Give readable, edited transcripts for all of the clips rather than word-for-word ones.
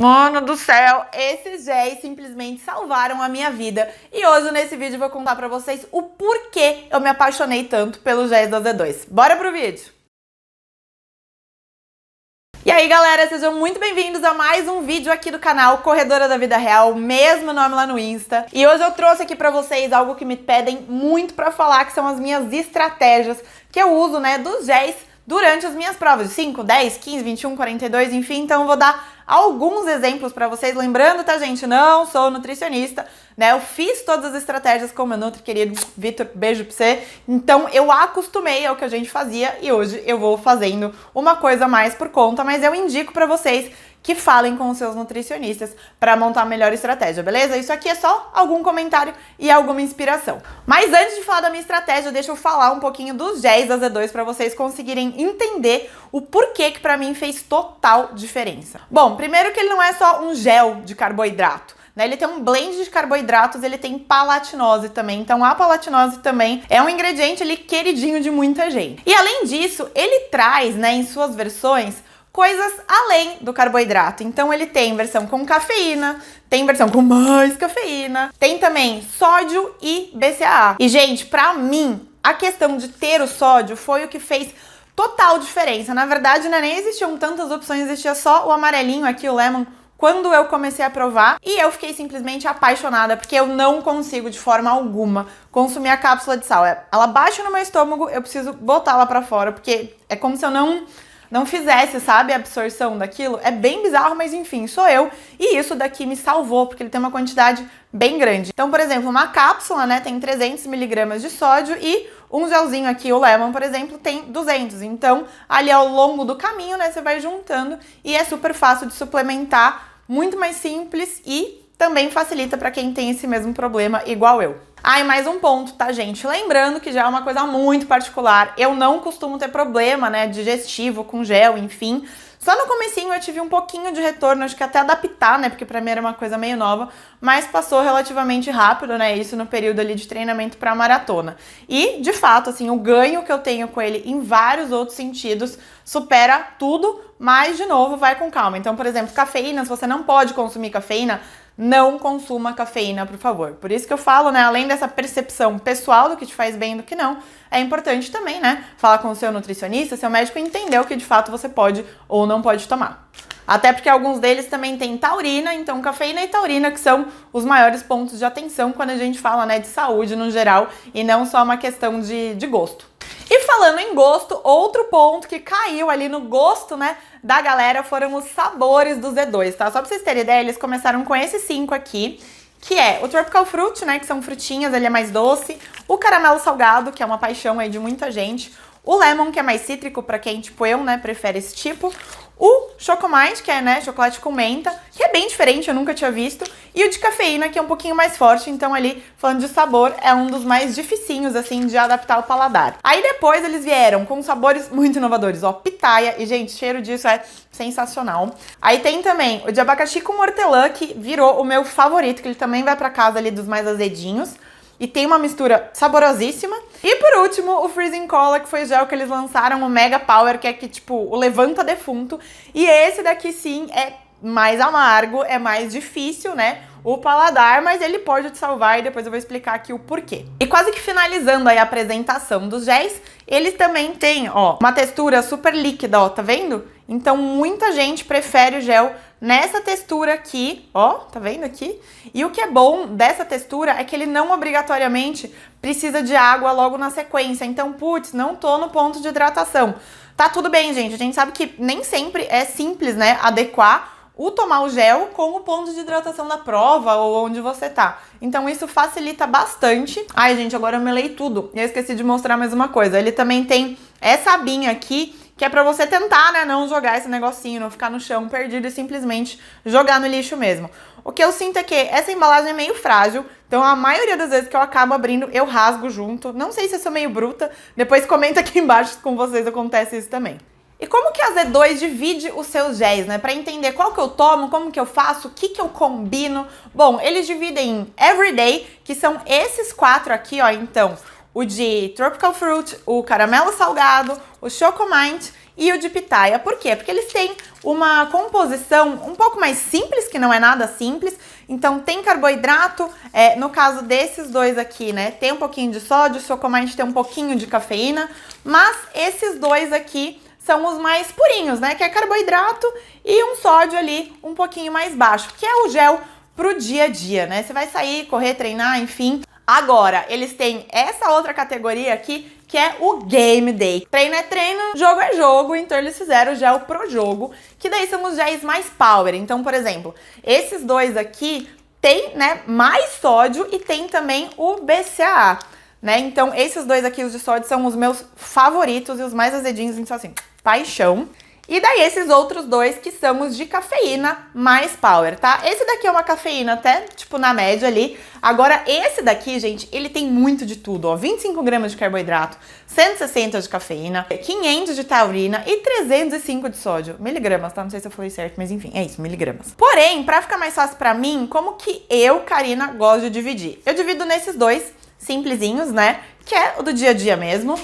Mano do céu, esses géis simplesmente salvaram a minha vida. E hoje nesse vídeo eu vou contar pra vocês o porquê eu me apaixonei tanto pelos géis da Z2. Bora pro vídeo! E aí galera, sejam muito bem-vindos a mais um vídeo aqui do canal Corredora da Vida Real, mesmo nome lá no Insta. E hoje eu trouxe aqui pra vocês algo que me pedem muito pra falar, que são as minhas estratégias que eu uso, né, dos géis durante as minhas provas de 5, 10, 15, 21, 42, enfim. Então eu vou dar alguns exemplos pra vocês, lembrando, tá gente, não sou nutricionista, né, eu fiz todas as estratégias com o meu nutri querido Vitor, beijo pra você, então eu acostumei ao que a gente fazia e hoje eu vou fazendo uma coisa a mais por conta, mas eu indico pra vocês que falem com os seus nutricionistas para montar a melhor estratégia, beleza? Isso aqui é só algum comentário e alguma inspiração. Mas antes de falar da minha estratégia, deixa eu falar um pouquinho dos géis da Z2 para vocês conseguirem entender o porquê que para mim fez total diferença. Bom, primeiro que ele não é só um gel de carboidrato, né? Ele tem um blend de carboidratos, ele tem palatinose também, então a palatinose também é um ingrediente ali queridinho de muita gente. E além disso, ele traz, né, em suas versões, coisas além do carboidrato. Então ele tem versão com cafeína, tem versão com mais cafeína, tem também sódio e BCAA. E gente, pra mim, a questão de ter o sódio foi o que fez total diferença. Na verdade, né, nem existiam tantas opções, existia só o amarelinho aqui, o lemon, quando eu comecei a provar, e eu fiquei simplesmente apaixonada, porque eu não consigo de forma alguma consumir a cápsula de sal. Ela baixa no meu estômago, eu preciso botar ela pra fora, porque é como se eu não fizesse, sabe, a absorção daquilo. É bem bizarro, mas enfim, sou eu. E isso daqui me salvou, porque ele tem uma quantidade bem grande. Então, por exemplo, uma cápsula, né, tem 300 miligramas de sódio e um gelzinho aqui, o Lemon, por exemplo, tem 200. Então, ali ao longo do caminho, né, você vai juntando e é super fácil de suplementar, muito mais simples e também facilita para quem tem esse mesmo problema igual eu. Ah, e mais um ponto, tá, gente? Lembrando que já é uma coisa muito particular. Eu não costumo ter problema, né, digestivo com gel, enfim. Só no comecinho eu tive um pouquinho de retorno, acho que até adaptar, né, porque pra mim era uma coisa meio nova, mas passou relativamente rápido, né, isso no período ali de treinamento pra maratona. E, de fato, assim, o ganho que eu tenho com ele em vários outros sentidos supera tudo, mas, de novo, vai com calma. Então, por exemplo, cafeína, se você não pode consumir cafeína, não consuma cafeína, por favor. Por isso que eu falo, né, além dessa percepção pessoal do que te faz bem e do que não, é importante também, né, falar com o seu nutricionista, seu médico, e entender o que de fato você pode ou não pode tomar. Até porque alguns deles também têm taurina, então cafeína e taurina que são os maiores pontos de atenção quando a gente fala, né, de saúde no geral e não só uma questão de gosto. E falando em gosto, outro ponto que caiu ali no gosto, né, da galera foram os sabores do Z2, tá? Só pra vocês terem ideia, eles começaram com esses 5 aqui, que é o Tropical Fruit, né, que são frutinhas, ele é mais doce, o caramelo salgado, que é uma paixão aí de muita gente, o lemon, que é mais cítrico pra quem, tipo eu, né, prefere esse tipo, o Chocomite, que é, né, chocolate com menta, que é bem diferente, eu nunca tinha visto, e o de cafeína, que é um pouquinho mais forte, então ali, falando de sabor, é um dos mais dificinhos, assim, de adaptar ao paladar. Aí depois eles vieram com sabores muito inovadores, ó, pitaia, e gente, cheiro disso é sensacional. Aí tem também o de abacaxi com hortelã, que virou o meu favorito, que ele também vai pra casa ali dos mais azedinhos, e tem uma mistura saborosíssima. E por último, o Freezing Cola, que foi o gel que eles lançaram, o Mega Power, que é que, tipo, o levanta defunto. E esse daqui, sim, é mais amargo, é mais difícil, né, o paladar, mas ele pode te salvar e depois eu vou explicar aqui o porquê. E quase que finalizando aí a apresentação dos géis, eles também têm, ó, uma textura super líquida, ó, tá vendo? Então muita gente prefere o gel nessa textura aqui, ó, tá vendo aqui? E o que é bom dessa textura é que ele não obrigatoriamente precisa de água logo na sequência. Então, putz, não tô no ponto de hidratação. Tá tudo bem, gente. A gente sabe que nem sempre é simples, né, adequar o tomar o gel com o ponto de hidratação da prova ou onde você tá. Então isso facilita bastante. Ai, gente, agora eu melei tudo. E eu esqueci de mostrar mais uma coisa. Ele também tem essa abinha aqui, que é pra você tentar, né, não jogar esse negocinho, não ficar no chão perdido e simplesmente jogar no lixo mesmo. O que eu sinto é que essa embalagem é meio frágil, então a maioria das vezes que eu acabo abrindo, eu rasgo junto. Não sei se eu sou meio bruta, depois comenta aqui embaixo se com vocês acontece isso também. E como que a Z2 divide os seus géis, né? Pra entender qual que eu tomo, como que eu faço, o que que eu combino. Bom, eles dividem em Everyday, que são esses 4 aqui, ó, então. O de Tropical Fruit, o caramelo salgado, o Chocomite e o de pitaia. Por quê? Porque eles têm uma composição um pouco mais simples, que não é nada simples. Então tem carboidrato, no caso desses dois aqui, né, tem um pouquinho de sódio, o Chocomate tem um pouquinho de cafeína, mas esses dois aqui são os mais purinhos, né, que é carboidrato e um sódio ali um pouquinho mais baixo, que é o gel pro dia a dia, né, você vai sair, correr, treinar, enfim. Agora, eles têm essa outra categoria aqui, que é o Game Day. Treino é treino, jogo é jogo, então eles fizeram o gel pro jogo, que daí são os géis mais power. Então, por exemplo, esses dois aqui tem, né, mais sódio e tem também o BCAA, né? Então, esses dois aqui, os de sódio, são os meus favoritos e os mais azedinhos, então assim, paixão. E daí esses outros dois que são os de cafeína mais power, tá? Esse daqui é uma cafeína até, tipo, na média ali. Agora, esse daqui, gente, ele tem muito de tudo, ó. 25 gramas de carboidrato, 160 de cafeína, 500 de taurina e 305 de sódio. Miligramas, tá? Não sei se eu falei certo, mas enfim, é isso, miligramas. Porém, pra ficar mais fácil pra mim, como que eu, Karina, gosto de dividir? Eu divido nesses dois simplesinhos, né? Que é o do dia a dia mesmo.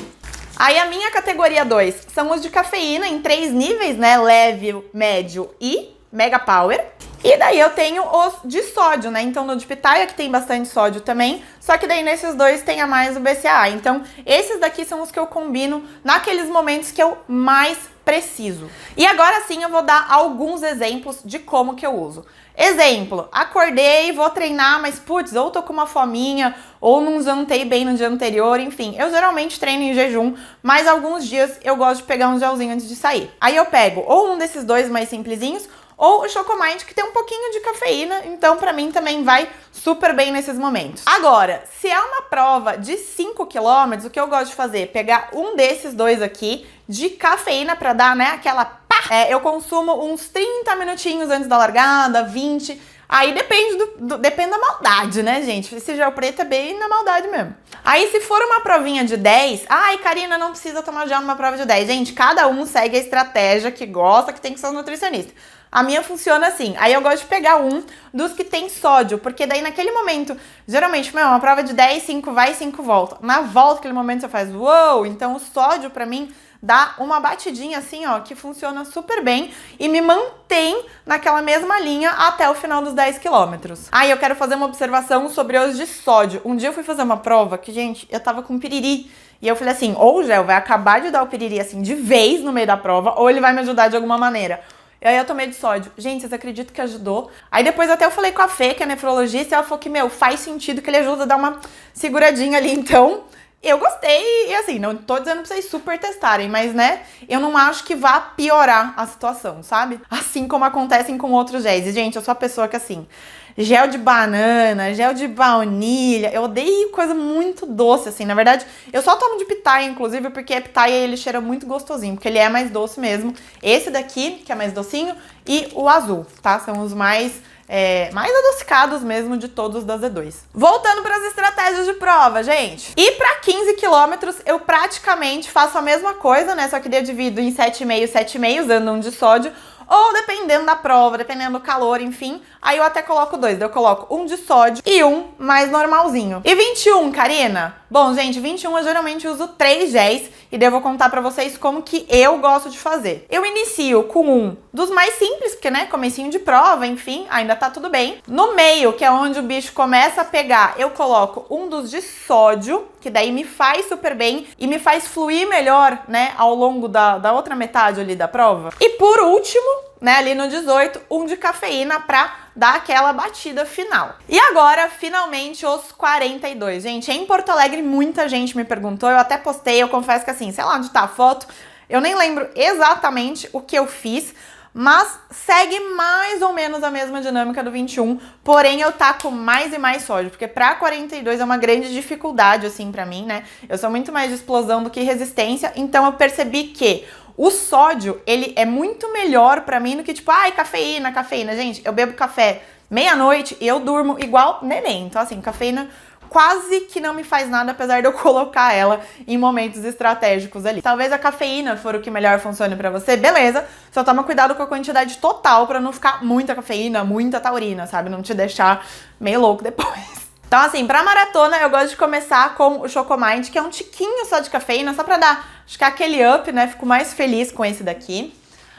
Aí a minha categoria 2 são os de cafeína em 3 níveis, né? Leve, médio e mega power. E daí eu tenho os de sódio, né? Então no de pitaia, que tem bastante sódio também, só que daí nesses dois tem a mais o BCAA. Então esses daqui são os que eu combino naqueles momentos que eu mais preciso. E agora sim eu vou dar alguns exemplos de como que eu uso. Exemplo, acordei, vou treinar, mas putz, ou tô com uma fominha, ou não jantei bem no dia anterior, enfim. Eu geralmente treino em jejum, mas alguns dias eu gosto de pegar um gelzinho antes de sair. Aí eu pego ou um desses dois mais simplesinhos, ou o Chocomate, que tem um pouquinho de cafeína, então pra mim também vai super bem nesses momentos. Agora, se é uma prova de 5 km, o que eu gosto de fazer? Pegar um desses dois aqui de cafeína pra dar, né, aquela pá! Eu consumo uns 30 minutinhos antes da largada, 20. Aí depende da maldade, né, gente? Esse gel preto é bem na maldade mesmo. Aí se for uma provinha de 10, ai, Karina, não precisa tomar gel numa prova de 10. Gente, cada um segue a estratégia que gosta, que tem que ser um nutricionista. A minha funciona assim, aí eu gosto de pegar um dos que tem sódio, porque daí naquele momento, geralmente, uma prova de 10, 5 vai, 5 volta. Na volta, aquele momento você faz, uou, então o sódio pra mim dá uma batidinha assim, ó, que funciona super bem e me mantém naquela mesma linha até o final dos 10 quilômetros. Aí eu quero fazer uma observação sobre os de sódio. Um dia eu fui fazer uma prova que, gente, eu tava com piriri. E eu falei assim, ou o gel vai acabar de dar o piriri assim de vez no meio da prova, ou ele vai me ajudar de alguma maneira. E aí eu tomei de sódio. Gente, vocês acreditam que ajudou? Aí depois até eu falei com a Fê, que é nefrologista, e ela falou que, meu, faz sentido, que ele ajuda a dar uma seguradinha ali. Então, eu gostei. E assim, não tô dizendo pra vocês super testarem, mas, né, eu não acho que vá piorar a situação, sabe? Assim como acontecem com outros géis. E, gente, eu sou a pessoa que, assim, gel de banana, gel de baunilha, eu odeio coisa muito doce, assim. Na verdade, eu só tomo de pitaia, inclusive, porque a pitaia, ele cheira muito gostosinho, porque ele é mais doce mesmo. Esse daqui, que é mais docinho, e o azul, tá? São os mais adocicados mesmo de todos da Z2. Voltando para as estratégias de prova, gente. E para 15 quilômetros, eu praticamente faço a mesma coisa, né? Só que eu divido em 7,5, 7,5, usando um de sódio. Ou dependendo da prova, dependendo do calor, enfim, aí eu até coloco dois. Eu coloco um de sódio e um mais normalzinho. E 21, Karina? Bom, gente, 21 eu geralmente uso 3 géis e daí eu vou contar pra vocês como que eu gosto de fazer. Eu inicio com um dos mais simples, porque, né, comecinho de prova, enfim, ainda tá tudo bem. No meio, que é onde o bicho começa a pegar, eu coloco um dos de sódio, que daí me faz super bem e me faz fluir melhor, né, ao longo da outra metade ali da prova. E por último, né, ali no 18, um de cafeína pra dar aquela batida final. E agora, finalmente, os 42. Gente, em Porto Alegre, muita gente me perguntou, eu até postei, eu confesso que assim, sei lá onde tá a foto, eu nem lembro exatamente o que eu fiz, mas segue mais ou menos a mesma dinâmica do 21, porém eu taco mais e mais sódio, porque pra 42 é uma grande dificuldade, assim, pra mim, né? Eu sou muito mais de explosão do que resistência, então eu percebi que o sódio, ele é muito melhor pra mim do que tipo, ai, cafeína, cafeína. Gente, eu bebo café meia-noite e eu durmo igual neném. Então, assim, cafeína quase que não me faz nada, apesar de eu colocar ela em momentos estratégicos ali. Talvez a cafeína for o que melhor funcione pra você, beleza. Só toma cuidado com a quantidade total pra não ficar muita cafeína, muita taurina, sabe? Não te deixar meio louco depois. Então, assim, pra maratona eu gosto de começar com o Chocomind, que é um tiquinho só de cafeína, só pra dar, acho que aquele up, né? Fico mais feliz com esse daqui.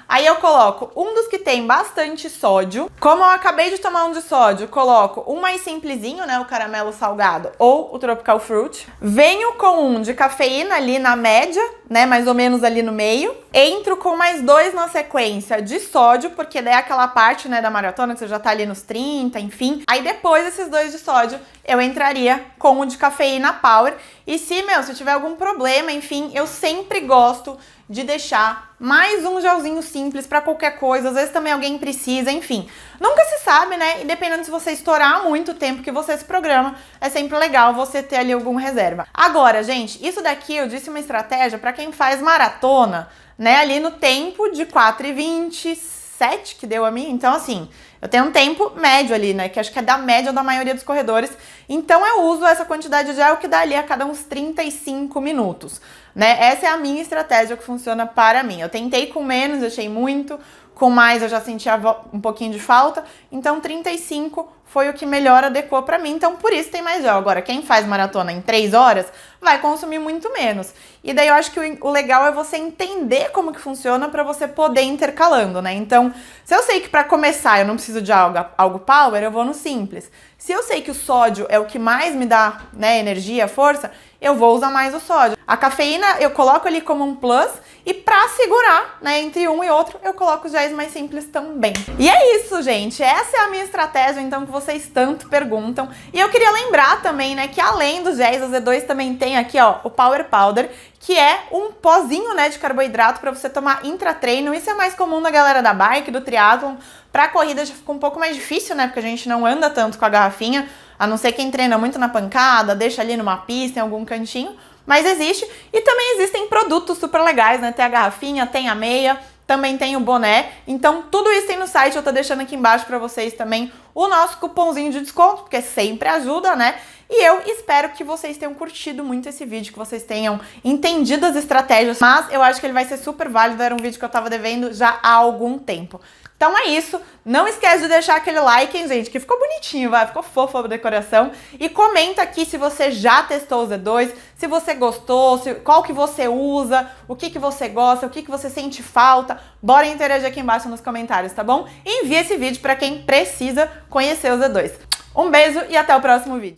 Aí eu coloco um dos que tem bastante sódio. Como eu acabei de tomar um de sódio, coloco um mais simplesinho, né, o caramelo salgado ou o tropical fruit. Venho com um de cafeína ali na média, né, mais ou menos ali no meio. Entro com mais 2 na sequência de sódio, porque daí é aquela parte, né, da maratona que você já tá ali nos 30, enfim. Aí depois desses 2 de sódio, eu entraria com o de cafeína power. E se tiver algum problema, enfim, eu sempre gosto de deixar mais um gelzinho simples pra qualquer coisa, às vezes também alguém precisa, enfim. Nunca se sabe, né? E dependendo se você estourar muito o tempo que você se programa, é sempre legal você ter ali alguma reserva. Agora, gente, isso daqui eu disse uma estratégia pra quem faz maratona, né? Ali no tempo de 4:27 que deu a mim, então assim, eu tenho um tempo médio ali, né? Que acho que é da média da maioria dos corredores. Então eu uso essa quantidade de gel que dá ali a cada uns 35 minutos, né? Essa é a minha estratégia que funciona para mim. Eu tentei com menos, achei muito. Com mais eu já sentia um pouquinho de falta. Então 35 foi o que melhor adequou pra mim. Então por isso tem mais gel. Agora, quem faz maratona em 3 horas vai consumir muito menos. E daí eu acho que o legal é você entender como que funciona pra você poder ir intercalando, né? Então, se eu sei que pra começar eu não preciso de algo power, eu vou no simples. Se eu sei que o sódio é o que mais me dá, né, energia, força, eu vou usar mais o sódio. A cafeína eu coloco ali como um plus e pra segurar, né, entre um e outro, eu coloco os géis mais simples também. E é isso, gente. Essa é a minha estratégia, então, que vocês tanto perguntam. E eu queria lembrar também, né, que além dos géis, a Z2 também tem aqui, ó, o Power Powder, que é um pozinho, né, de carboidrato para você tomar intratreino. Isso é mais comum na galera da bike, do triatlon. Pra corrida já fica um pouco mais difícil, né, porque a gente não anda tanto com a garrafinha, a não ser quem treina muito na pancada, deixa ali numa pista, em algum cantinho, mas existe. E também existem produtos super legais, né, tem a garrafinha, tem a meia, também tem o boné. Então tudo isso tem no site, eu tô deixando aqui embaixo pra vocês também o nosso cupomzinho de desconto, porque sempre ajuda, né? E eu espero que vocês tenham curtido muito esse vídeo, que vocês tenham entendido as estratégias, mas eu acho que ele vai ser super válido, era um vídeo que eu tava devendo já há algum tempo. Então é isso, não esquece de deixar aquele like, hein, gente, que ficou bonitinho, ficou fofo a decoração. E comenta aqui se você já testou o Z2, se você gostou, qual que você usa, o que você gosta, o que você sente falta. Bora interagir aqui embaixo nos comentários, tá bom? E envia esse vídeo para quem precisa conhecer o Z2. Um beijo e até o próximo vídeo.